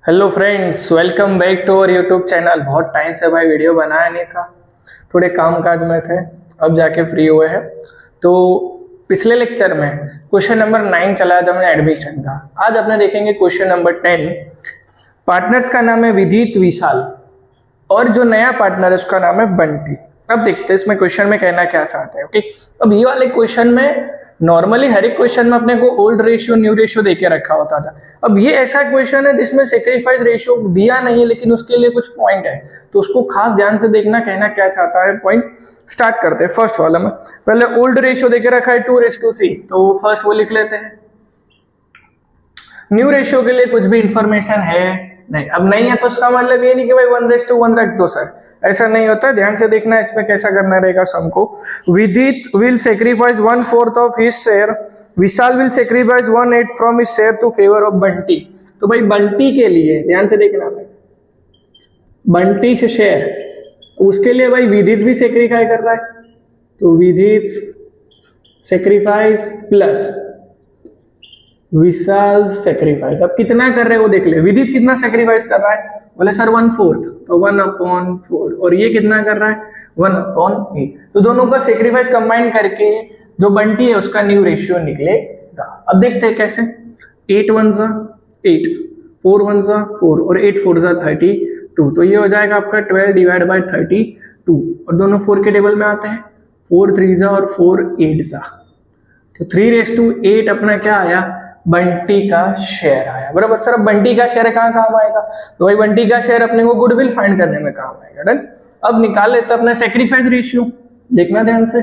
Hello friends, welcome back to our YouTube channel. बहुत time से भाई वीडियो बनाया नहीं था, थोड़े काम काज में थे, अब जाके फ्री हुए हैं। तो पिछले लेक्चर में क्वेश्चन नंबर 9 चलाया था हमने एडमिशन का। आज अपने देखेंगे क्वेश्चन नंबर 10। पार्टनर्स का नाम है विदित विशाल और जो नया पार्टनर है उसका नाम है बंटी। अब देखते हैं इसमें क्वेश्चन में कहना क्या चाहते हैं। ओके, अब ये वाले क्वेश्चन में नॉर्मली हर एक क्वेश्चन में अपने को ओल्ड रेशियो न्यू रेशियो देके रखा होता था। अब ये ऐसा क्वेश्चन है जिसमें सेक्रीफाइस रेशियो दिया नहीं है, लेकिन उसके लिए कुछ पॉइंट है, तो उसको खास ध्यान से देखना, कहना क्या चाहता है। पॉइंट स्टार्ट करते हैं फर्स्ट वाला में। पहले ओल्ड रेशियो देके रखा है 2:3, तो फर्स्ट वो लिख लेते हैं। न्यू रेशियो के लिए कुछ भी इंफॉर्मेशन है नहीं। अब नहीं है तो उसका मतलब ये नहीं कि भाई 1:1 रख दो सर, ऐसा नहीं होता। ध्यान से देखना इसमें कैसा करना रहेगा सम को। Vidit will sacrifice 1/4 of his share, Vishal will sacrifice 1/8 from his share to favour of Bunty. तो भाई बंटी के लिए ध्यान से देखना, भाई बंटी से शेयर, उसके लिए भाई विदित भी सेक्रीफाइस कर रहा है, तो विदित सेक्रीफाइस प्लस विशाल सेक्रीफाइस। अब कितना कर रहे हैं वो देख ले। विदित कितना सेक्रीफाइस कर रहा है, बोले सर 1/4, तो 1/4। और ये कितना कर रहा है 1/8। तो दोनों का सेक्रीफाइस कंबाइन करके जो बंटी है उसका न्यू रेशियो निकलेगा। अब देखते हैं कैसे। 8 1 8, 4 1 4 और 8 4 32। तो ये हो जाएगा आपका 12/32। और दोनों 4 के टेबल में आते हैं, 4 3 और 4 8। तो 3:8 अपना क्या आया, बंटी का शेयर आया। बराबर सर। अब बंटी का शेयर कहाँ काम आएगा, तो भाई बंटी का शेयर अपने को गुडविल फाइंड करने में काम आएगा। डन। अब निकाल लेते अपने सेक्रीफाइस रेशियो, देखना ध्यान से।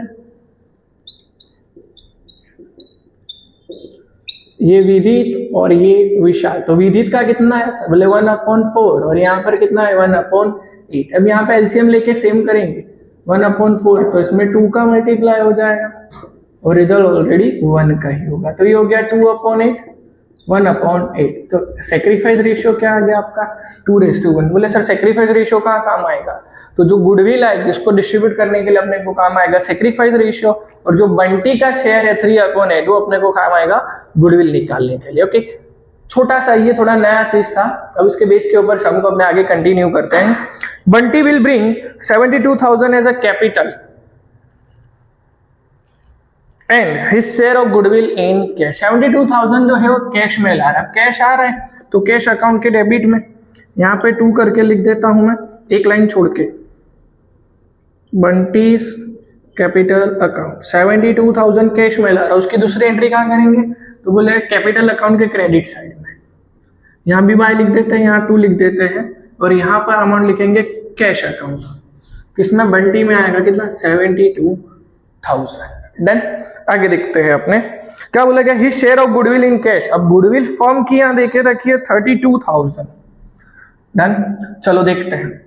ये विदित और ये विशाल, तो विदित का कितना है सर, बोले 1/4 और यहाँ पर कितना है 1/8। अब यहाँ पे एलसीएम लेके सेम करेंगे, 1/4 तो इसमें 2 का मल्टीप्लाई हो जाएगा और रिजल्ट ऑलरेडी 1 का ही होगा। तो ये हो गया 2/8, 1/8। तो सेक्रीफाइस रेशियो क्या आ गया आपका 2:1। बोले सर सेक्रीफाइस रेशियो कहाँ काम आएगा, तो जो गुडविल है इसको डिस्ट्रीब्यूट करने के लिए अपने को काम आएगा सेक्रीफाइस रेशियो, और जो बंटी का शेयर है 3/8 वो अपने को काम आएगा गुडविल निकालने के लिए। ओके, छोटा सा ये थोड़ा नया चीज था। अब इसके बेस के ऊपर हम को अपने आगे कंटिन्यू करते हैं। Bunty will bring 72,000 as a capital and his share of goodwill in cash. 72,000 जो है वो कैश में ला रहा है। कैश आ रहा है तो कैश अकाउंट के डेबिट में, यहाँ पे 2 करके लिख देता हूं मैं, एक लाइन छोड़ के। बंटीज कैपिटल अकाउंट 72,000 कैश में ला रहा है। उसकी दूसरी एंट्री कहाँ करेंगे, तो बोले कैपिटल अकाउंट के क्रेडिट साइड में। यहाँ भी बाय लिख देते हैं, यहाँ 2 लिख देते हैं, और यहाँ पर अमाउंट लिखेंगे कैश अकाउंट। किसमें, बंटी में आएगा कितना 72,000। डन। आगे देखते हैं अपने क्या बोला गया, his share of goodwill in cash. अब गुडविल फर्म की यहां देके रखी है 32,000। डन। चलो देखते हैं।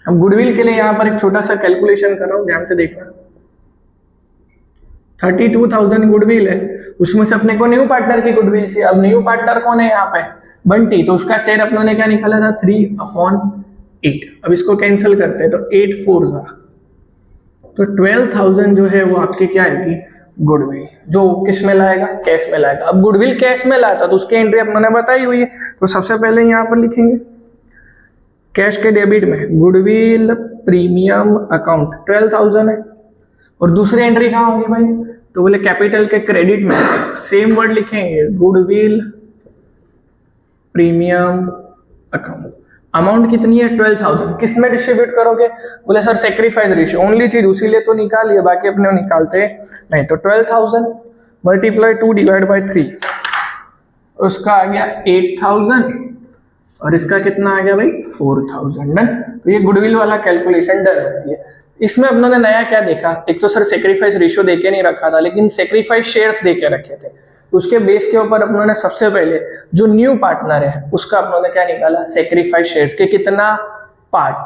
अब गुडविल के लिए यहां पर एक छोटा सा कैलकुलेशन कर रहा हूं, ध्यान से देखना। 32,000 गुडविल है, उसमें से अपने को न्यू पार्टनर की गुडविल चाहिए। अब न्यू पार्टनर कौन है यहाँ पे, बंटी, तो उसका शेयर अपनों ने क्या निकाला था 3/8। अब इसको कैंसिल करते हैं, तो 8 4 तो 12,000 जो है वो आपकी क्या आएगी गुडविल, जो किस में लाएगा, कैश में लाएगा। अब गुडविल कैश में लाता तो उसकी एंट्री अपने बताई हुई है, तो सबसे पहले यहाँ पर लिखेंगे कैश के डेबिट में गुडविल प्रीमियम अकाउंट 12,000 है, और दूसरी एंट्री कहाँ होगी भाई, तो बोले कैपिटल के क्रेडिट में सेम वर्ड लिखेंगे गुडविल प्रीमियम अकाउंट। अमाउंट कितनी है 12,000, किस में डिस्ट्रीब्यूट करोगे, बोले सर सेक्रीफाइस रेशियो। ओनली चीज उसी लिए तो निकालिए, बाकी अपने निकालते नहीं। तो 12,000 मल्टीप्लाई 2/3, उसका आ गया 8,000 और इसका कितना आ गया भाई 4,000। डन। तो ये गुडविल वाला कैलकुलेशन डन होती है। इसमें अपनों ने नया क्या देखा, एक तो सर सेक्रीफाइस रेशियो देके नहीं रखा था, लेकिन सेक्रीफाइस शेयर्स देके रखे थे। उसके बेस के ऊपर अपनों ने सबसे पहले जो न्यू पार्टनर है उसका अपनों ने क्या निकाला, सेक्रीफाइस शेयर्स के कितना पार्ट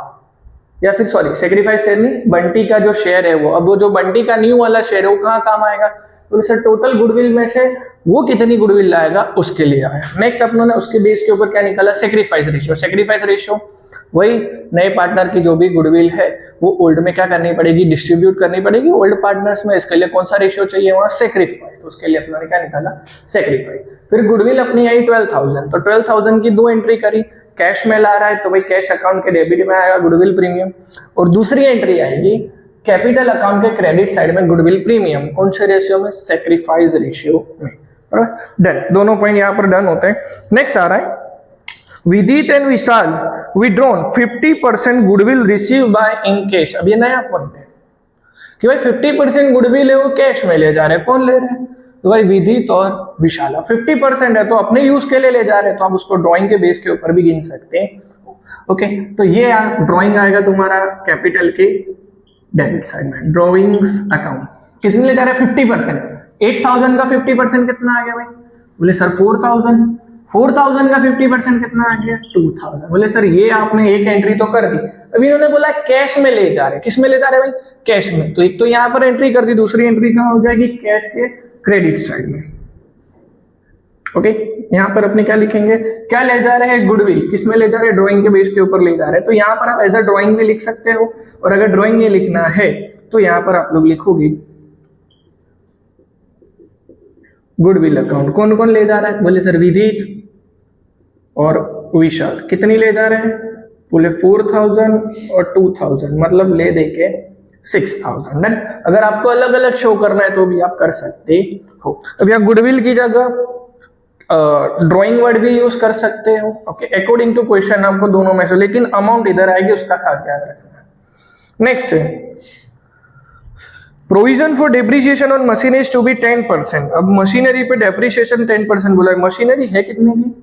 या फिर सॉरी सेक्रीफाइस शेयर नहीं, बंटी का जो शेयर है वो, अब वो जो बंटी का न्यू वाला शेयर है वो कहाँ काम आएगा, तो सर टोटल गुडविल में से वो कितनी गुडविल लाएगा उसके लिए आया। नेक्स्ट अपनों ने उसके बेस के ऊपर क्या निकाला, सेक्रीफाइस रेशियो। सेक्रीफाइस रेशियो वही नए पार्टनर की जो भी गुडविल है वो ओल्ड में क्या करनी पड़ेगी, डिस्ट्रीब्यूट करनी पड़ेगी ओल्ड पार्टनर्स में। इसके लिए कौन सा रेशियो चाहिए वहां, सेक्रीफाइस, तो उसके लिए अपनों ने क्या निकाला, सेक्रीफाइस। फिर गुडविल अपनी आई 12,000, तो 12,000 की दो एंट्री करी, कैश में ला रहा है तो भाई कैश अकाउंट के डेबिट में आएगा गुडविल प्रीमियम, और दूसरी एंट्री आएगी कैपिटल अकाउंट के क्रेडिट साइड में गुडविल प्रीमियम, कौन से रेशियो में, सेक्रीफाइस रेशियो में। डन, दोनों पॉइंट यहाँ पर डन होते हैं। नेक्स्ट आ रहा है विदित and Vishal withdrawn 50% goodwill receive by in cash. अब ये नया पॉइंट है कि भाई 50% गुडविल है वो कैश में ले जा रहे हैं, कौन ले रहे हैं, तो भाई विदित और विशाल। 50% है तो अपने यूज के लिए ले जा रहे हैं, तो आप उसको ड्राइंग के बेस के ऊपर भी गिन सकते हैं। ओके, तो ये ड्राइंग आएगा तुम्हारा कैपिटल के डेबिट साइड में, ड्रॉइंग्स अकाउंट। कितने ले जा रहे हैं, 50%। 8,000 का 50% कितना आ गया भाई, बोले सर 4,000। 4,000 का 50% कितना आ गया, 2,000। बोले सर ये आपने एक एंट्री तो कर दी, अभी इन्होंने बोला कैश में ले जा रहे, किस में ले जा रहे भाई, कैश में। तो एक तो यहाँ पर एंट्री कर दी, दूसरी एंट्री कहाँ हो जाएगी, कैश के क्रेडिट साइड में। ओके, यहाँ पर अपने क्या लिखेंगे, क्या ले जा रहे हैं, गुडविल, किस में ले जा रहे हैं, ड्राइंग के बेस के ऊपर ले जा रहे हैं। तो यहाँ पर आप एज अ ड्राइंग में लिख सकते हो, और अगर ड्राइंग में लिखना है तो यहाँ पर आप लोग लिखोगे गुडविल अकाउंट। कौन कौन ले जा रहा है, बोले सर विदित और विशाल। कितनी ले जा रहे हैं, बोले 4,000 और 2,000, मतलब ले दे के 6,000। डन। अगर आपको अलग अलग शो करना है तो भी आप कर सकते हो। अब यहाँ गुडविल की जगह ड्राइंग वर्ड भी यूज कर सकते हो। ओके, अकॉर्डिंग टू क्वेश्चन आपको दोनों में से, लेकिन अमाउंट इधर आएगी उसका खास ध्यान रखना। नेक्स्ट है provision for depreciation on machineries to be 10%। अब मशीनरी पे डेप्रिसिएशन 10% बोला है, मशीनरी है कितने की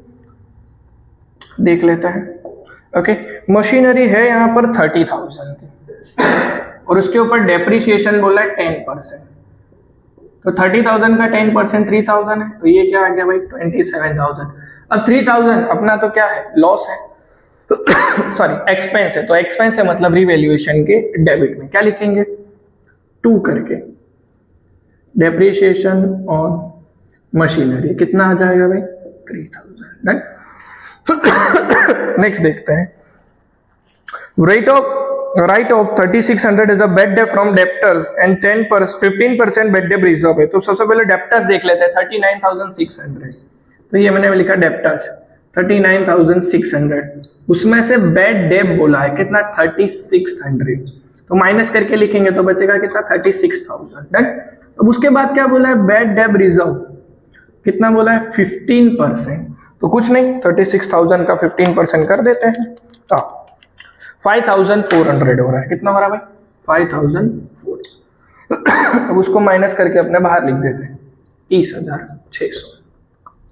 देख लेता है। ओके, मशीनरी है यहाँ पर 30,000 की, और उसके ऊपर डेप्रिसिएशन बोला है 10%। तो 30,000 का 10% 3,000 है, तो ये क्या आ गया भाई 27,000। अब 3,000 अपना तो क्या है, लॉस है सॉरी एक्सपेंस है, तो एक्सपेंस है मतलब रिवैल्यूएशन के डेबिट में क्या लिखेंगे, 2 करके डेप्रिसिएशन ऑन मशीनरी कितना आ जाएगा भाई 3,000। नेक्स्ट देखते हैं, right of 3,600 is a bad debt from debtors and 15% bad debt reserve है। तो सबसे पहले डेप्टर्स देख लेते हैं, 39,600। तो ये मैंने लिखा डेप्टर्स 39,600, उसमें से बैड डेट बोला है कितना 3,600, तो माइनस करके लिखेंगे तो बचेगा कितना 36,000। डन। अब उसके बाद क्या बोला है, बैड डेट रिजर्व कितना बोला है 15%, तो कुछ नहीं 36,000 का 15% कर देते हैं, तो 5,400 हो रहा है। कितना हो रहा है भाई 5,400। अब उसको माइनस करके अपने बाहर लिख देते हैं 30,600।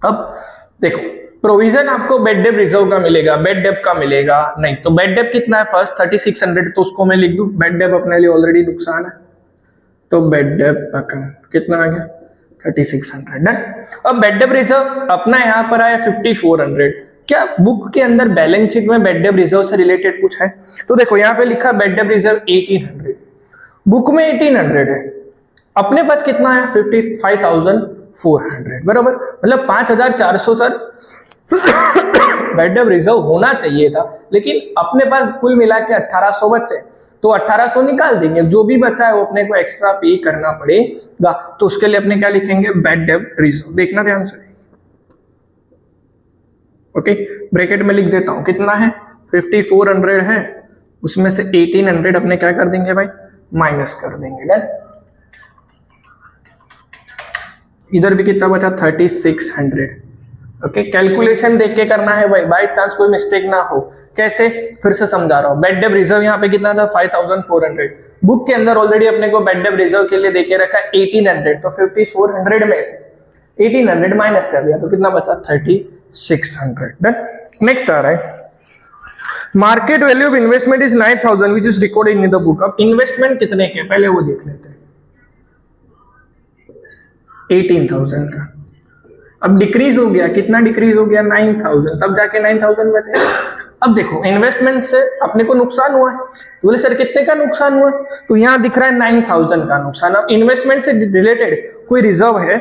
अब देखो प्रोविजन आपको बेड डेप रिजर्व का मिलेगा, बेड डेप का मिलेगा नहीं, तो बेड डेप कितना है फर्स्ट 3,600, तो उसको मैं लिख दूं, बेड डेप अपने लिए ऑलरेडी नुकसान है, तो बेड डेप अकाउंट कितना आ गया 3,600। डन। अब बेड डेप रिजर्व अपना यहाँ पर आया 5,400। क्या बुक के अंदर बैलेंस शीट में बेड डेप रिजर्व से रिलेटेड कुछ है, तो देखो यहाँ पे लिखा बेड डेप रिजर्व 1,800, बुक में 1,800 है, अपने पास कितना है 55,400, बराबर, मतलब 5,400 सर बेड डेप रिजर्व होना चाहिए था, लेकिन अपने पास कुल मिला के 1,800 बचे, तो 1,800 निकाल देंगे, जो भी बचा है वो अपने को एक्स्ट्रा पे करना पड़ेगा, तो उसके लिए अपने क्या लिखेंगे बेड डेप रिजर्व। देखना ध्यान से, ओके, ब्रैकेट में लिख देता हूं कितना है 5,400 है, उसमें से 1,800 अपने क्या कर देंगे भाई माइनस कर देंगे। डन। इधर भी कितना बचा 3,600। ओके, कैलकुलेशन देख के करना है भाई, बाय चांस कोई मिस्टेक ना हो। कैसे, फिर से समझा रहा हूं, बेड डेप रिजर्व यहाँ पे कितना था 5,400, बुक के अंदर ऑलरेडी अपने को बेड डेप रिजर्व के लिए देके रखा 1,800, तो 5,400 में से 1,800 माइनस कर दिया तो कितना बचा 3,600। डन। नेक्स्ट आ रहा है market value of investment is 9,000 which is recorded in the book. अब इन्वेस्टमेंट कितने के पहले वो देख लेते हैं, 18,000 का, अब डिक्रीज हो गया, कितना डिक्रीज हो गया 9,000, तब जाके 9,000 बचे, अब देखो इन्वेस्टमेंट से अपने को नुकसान हुआ है, तो बोले सर कितने का नुकसान हुआ, तो यहाँ दिख रहा है 9,000 का नुकसान। अब इन्वेस्टमेंट से रिलेटेड कोई रिजर्व है,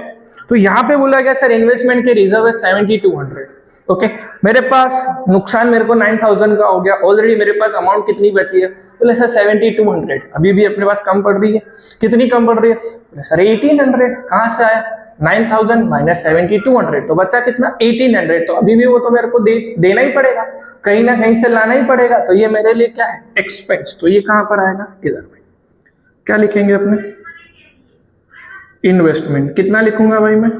तो यहाँ पे बोला गया सर इन्वेस्टमेंट के रिजर्व है 7,200। ओके, मेरे पास नुकसान मेरे को 9,000 का हो गया, ऑलरेडी मेरे पास अमाउंट कितनी बची है, बोले सर 7,200। अभी भी अपने पास कम पड़ रही है, कितनी कम पड़ रही है, बोले सर 1,800। कहाँ से आया, 9,000 माइनस 7,200, तो बचा कितना 1,800। तो अभी भी वो तो मेरे को देना ही पड़ेगा, कहीं ना कहीं से लाना ही पड़ेगा, तो ये मेरे लिए क्या है, एक्सपेंस। तो ये कहाँ पर आएगा, इधर में। क्या लिखेंगे अपने, इन्वेस्टमेंट। कितना लिखूंगा भाई मैं,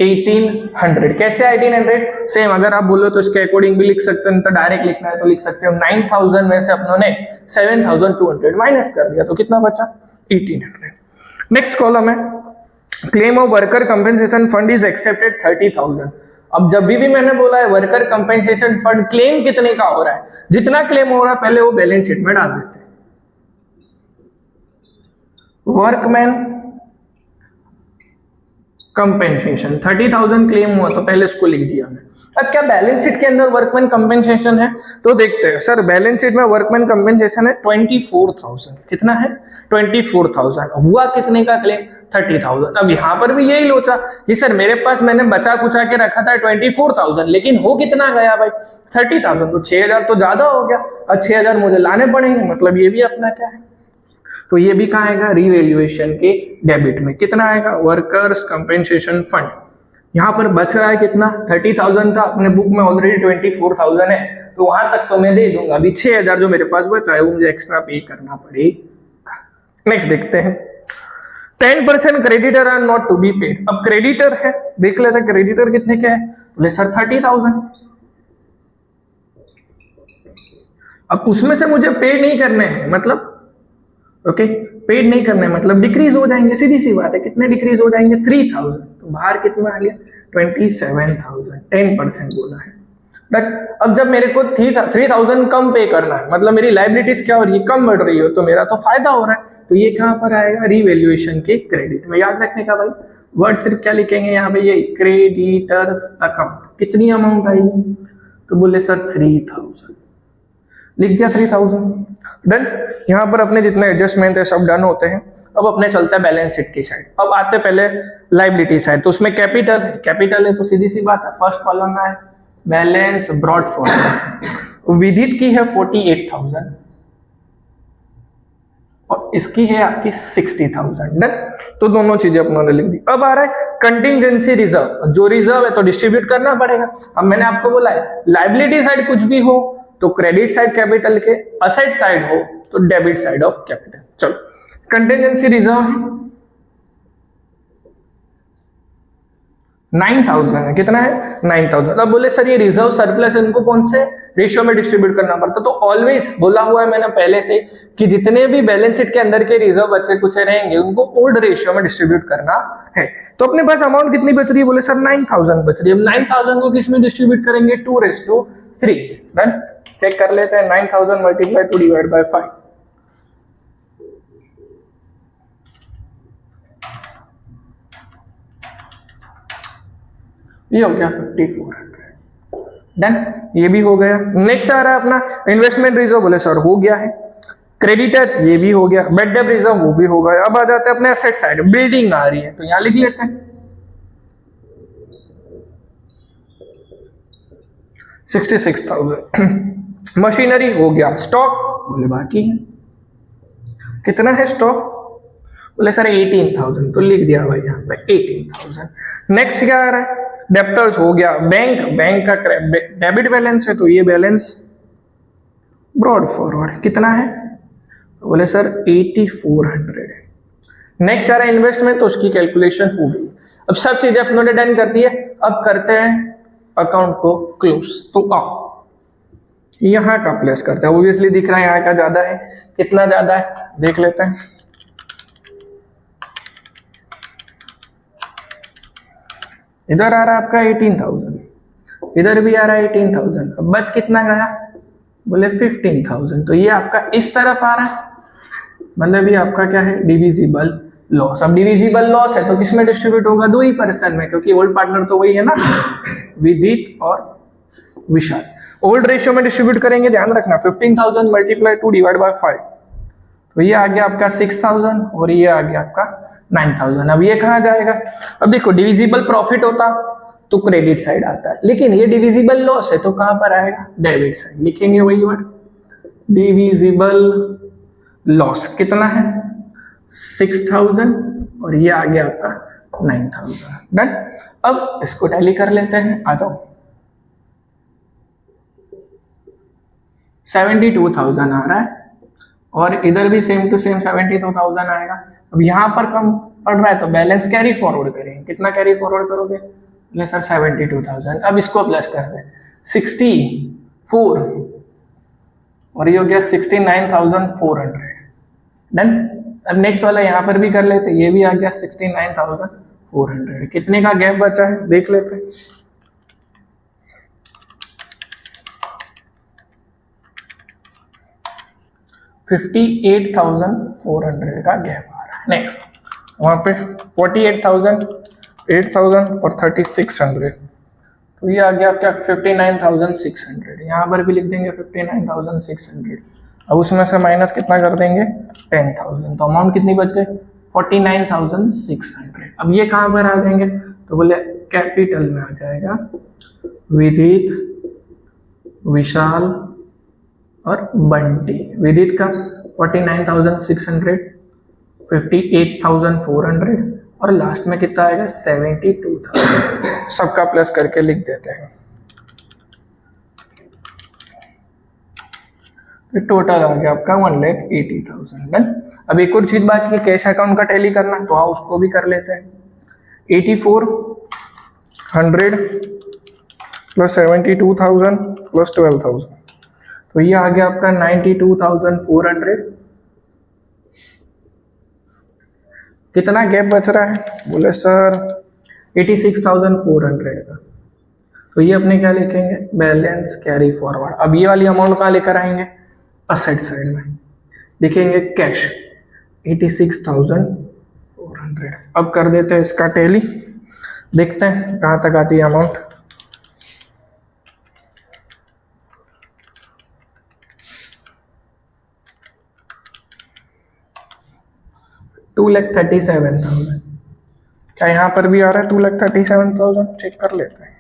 1,800। कैसे 1,800, सेम अगर आप बोलो तो इसके अकॉर्डिंग भी लिख सकते हैं, तो डायरेक्ट लिखना है तो लिख सकते हो 9,000 में से अपनों ने 7,200 माइनस कर दिया, तो कितना बचा 1,800। नेक्स्ट कॉलम है claim of worker compensation fund is accepted 30,000। अब जब भी मैंने बोला है वर्कर कंपेंसेशन फंड क्लेम कितने का हो रहा है, जितना क्लेम हो रहा है पहले वो बैलेंस शीट में डाल देते हैं। वर्कमैन कंपेंसेशन 30,000 क्लेम हुआ, तो पहले इसको लिख दिया मैं। अब क्या बैलेंस शीट के अंदर वर्कमैन कंपेंसेशन है, तो देखते हैं। सर बैलेंस शीट में वर्कमैन कंपेंसेशन है 24,000। कितना है, 24,000। हुआ कितने का क्लेम, 30,000। अब यहां पर भी यही लोचा कि सर मेरे पास मैंने बचा कुचा के रखा था 24,000, लेकिन हो कितना गया भाई 30,000, तो 6,000 तो ज्यादा हो गया। अब 6,000 मुझे लाने पड़ेंगे, मतलब ये भी अपना क्या है, तो ये भी कहाँ आएगा, रिवैल्यूएशन के डेबिट में। कितना आएगा, वर्कर्स कंपेंसेशन फंड। यहाँ पर बच रहा है कितना, 30,000 था, अपने बुक में ऑलरेडी 24,000 है, तो वहां तक तो मैं दे दूंगा। अभी 6,000 जो मेरे पास बचा है वो मुझे एक्स्ट्रा पे करना पड़ेगा। नेक्स्ट देखते हैं, 10% creditor are not to be paid. अब क्रेडिटर है, देख लेते हैं क्रेडिटर कितने के है, बोले सर 30,000। अब उसमें से मुझे पेड नहीं करने हैं, मतलब ओके पेड नहीं करने मतलब डिक्रीज हो जाएंगे, सीधी सी बात है। कितने डिक्रीज हो जाएंगे, 3,000। तो बाहर कितना आ गया, 27,000। 10% बोला है। बट अब जब मेरे को 3,000 कम पे करना है, मतलब मेरी लाइबिलिटीज क्या हो रही है, कम बढ़ रही हो, तो मेरा तो फायदा हो रहा है, तो ये कहाँ पर आएगा, रिवैल्यूएशन के क्रेडिट में। याद रखने का भाई वर्ड सिर्फ क्या लिखेंगे यहाँ पे, ये क्रेडिटर्स अकाउंट। कितनी अमाउंट आएगी, तो बोले सर 3,000, लिख दिया 3,000। डन। यहाँ पर अपने जितने एडजस्टमेंट है सब डन होते हैं। अब अपने चलता है बैलेंस शीट की साइड। अब आते पहले लाइबिलिटी साइड, तो उसमें कैपिटल है, कैपिटल है तो सीधी सी बात है फर्स्ट कॉलम में है बैलेंस ब्रॉड फॉरवर्ड। विदित की है 48,000 और इसकी है आपकी 60,000। डन। तो दोनों चीजें अपनों ने लिख दी। अब आ रहा है कंटिंजेंसी रिजर्व। जो रिजर्व है तो डिस्ट्रीब्यूट करना पड़ेगा। अब मैंने आपको बोला है लाइबिलिटी साइड कुछ भी हो तो क्रेडिट साइड कैपिटल के, असेट साइड हो तो डेबिट साइड ऑफ कैपिटल। चलो कंटिजेंसी रिजर्व 9,000 है। कितना है, 9,000। अब बोले सर ये रिजर्व सरप्लस है, इनको कौन से रेशियो में डिस्ट्रीब्यूट करना पड़ता, तो ऑलवेज बोला हुआ है मैंने पहले से कि जितने भी बैलेंस शीट के अंदर के रिजर्व बचे कुछ रहेंगे उनको ओल्ड रेशियो में डिस्ट्रीब्यूट करना है। तो अपने पास अमाउंट कितनी बच रही है, बोले सर 9,000 बच रही है। अब 9,000 को किस में डिस्ट्रीब्यूट करेंगे, 2:3। डन। चेक कर लेते हैं, 9,000 मल्टीप्लाई 2 डिवाइड बाय 5, ये हो गया 5,400। डन। ये भी हो गया। नेक्स्ट आ रहा है अपना इन्वेस्टमेंट रिजर्व। बोले सर हो गया है। क्रेडिटर ये भी हो गया। बेड डेब्ट रिजर्व वो भी हो गया। अब आ जाते हैं अपने एसेट साइड। बिल्डिंग आ रही है तो यहां लिख लेते हैं 66,000। मशीनरी हो गया। स्टॉक बोले बाकी है, कितना है स्टॉक, बोले सर 18,000, तो लिख दिया भाई यहाँ पे 18,000। नेक्स्ट क्या आ रहा है, डेप्टर्स हो गया। बैंक का डेबिट बैलेंस है तो ये बैलेंस ब्रॉड फॉरवर्ड कितना है, तो बोले सर 8,400 है। नेक्स्ट आ रहा है इन्वेस्टमेंट, तो उसकी कैलकुलेशन हो गई। अब सब चीजें अपनों ने डन कर दी है। अब करते हैं अकाउंट को क्लोज। तो आओ यहां का प्लेस करते हैं। ऑब्वियसली दिख रहा है यहाँ का ज्यादा है, कितना ज्यादा है देख लेते हैं। इधर आ रहा है आपका 18,000, इधर भी आ रहा है 18,000। अब बच कितना गया, बोले 15,000। तो ये आपका इस तरफ आ रहा है, मतलब ये आपका क्या है, डिविजिबल लॉस। अब डिविजिबल लॉस है तो किसमें डिस्ट्रीब्यूट होगा, 2 ही पर्सन में, क्योंकि ओल्ड पार्टनर तो वही है ना, विदित और विशाल। ओल्ड रेशियो में डिस्ट्रीब्यूट करेंगे, ध्यान रखना 15,000 मल्टीप्लाई 2 डिवाइड बाय 5, तो ये आ गया आपका 6,000 और ये आ गया आपका 9,000। अब ये कहाँ जाएगा? अब देखो डिविजिबल प्रॉफिट होता तो क्रेडिट साइड आता है, लेकिन ये डिविजिबल लॉस है तो कहाँ पर आएगा? Debit side. लिखेंगे वही वर्ड, डिविजिबल लॉस कितना है? 6,000 और ये आ गया आपका 9,000। डन। अब इसको टैली कर लेते हैं, आ जाओ। 72,000 आ रहा है और इधर भी सेम टू सेम 72,000 आएगा। अब यहाँ पर कम पड़ रहा है तो बैलेंस कैरी फॉरवर्ड करेंगे। कितना कैरी फॉरवर्ड करोगे? बोले सर 72,000। अब इसको प्लस कर दें, 64 और ये हो गया 69,400। डन। अब नेक्स्ट वाला यहाँ पर भी कर लेते, ये भी आ गया 69,400। कितने का गैप बचा है देख लेते हैं। $58,400 का गैप आ रहा है। नेक्स्ट वहां पे 48,000, 8,000 और 3,600, तो ये आ गया आपका 59,600। यहाँ पर भी लिख देंगे 59,600। अब उसमें से माइनस कितना कर देंगे? 10,000, तो अमाउंट कितनी बच गई? 49,600। अब ये कहाँ पर आ जाएंगे? तो बोले कैपिटल में आ जाएगा, विदित, विशाल और बंटी। विदित का 49,600, 58,400 और लास्ट में कितना आएगा? 72,000। सबका प्लस करके लिख देते हैं। टोटल आ गया आपका 1,80,000। डन। अब एक और चीज बाकी है, कैश अकाउंट का टैली करना, तो आओ उसको भी कर लेते हैं। 8400 प्लस 72,000 प्लस 12,000, तो ये आ गया आपका 92,400। कितना गैप बच रहा है? बोले सर 86,400 का, तो ये अपने क्या लिखेंगे? Balance carry forward. अब ये वाली अमाउंट कहाँ लेकर आएंगे? असेट साइड में लिखेंगे कैश 86,400। अब कर देते हैं इसका टैली, देखते हैं कहाँ तक आती है अमाउंट। $2,37,000। क्या यहाँ पर भी आ रहा है 2,37,000? चेक कर लेते हैं।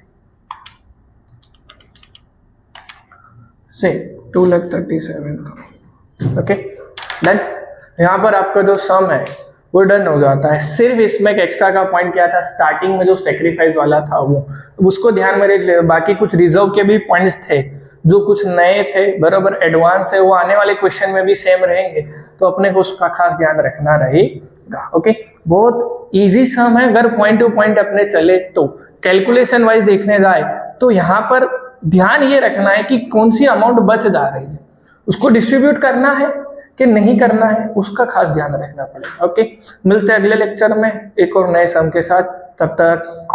से 2,37,000। Okay done. यहाँ पर आपका जो सम है वो डन हो जाता है। सिर्फ इसमें एक एक्स्ट्रा का पॉइंट क्या था, स्टार्टिंग में जो सेक्रीफाइस वाला था वो, उसको ध्यान में रख ले। बाकी कुछ रिजर्व के भी पॉइंट्स थे जो कुछ नए थे, बराबर एडवांस है, वो आने वाले क्वेश्चन में भी सेम रहेंगे, तो अपने को उसका खास ध्यान रखना रहेगा। ओके, बहुत इजी सम है। अगर पॉइंट टू पॉइंट अपने चले तो कैलकुलेशन वाइज देखने जाए तो यहाँ पर ध्यान ये रखना है कि कौन सी अमाउंट बच जा रही है, उसको डिस्ट्रीब्यूट करना है कि नहीं करना है, उसका खास ध्यान रखना पड़ेगा। ओके, मिलते हैं अगले लेक्चर में एक और नए सम के साथ। तब तक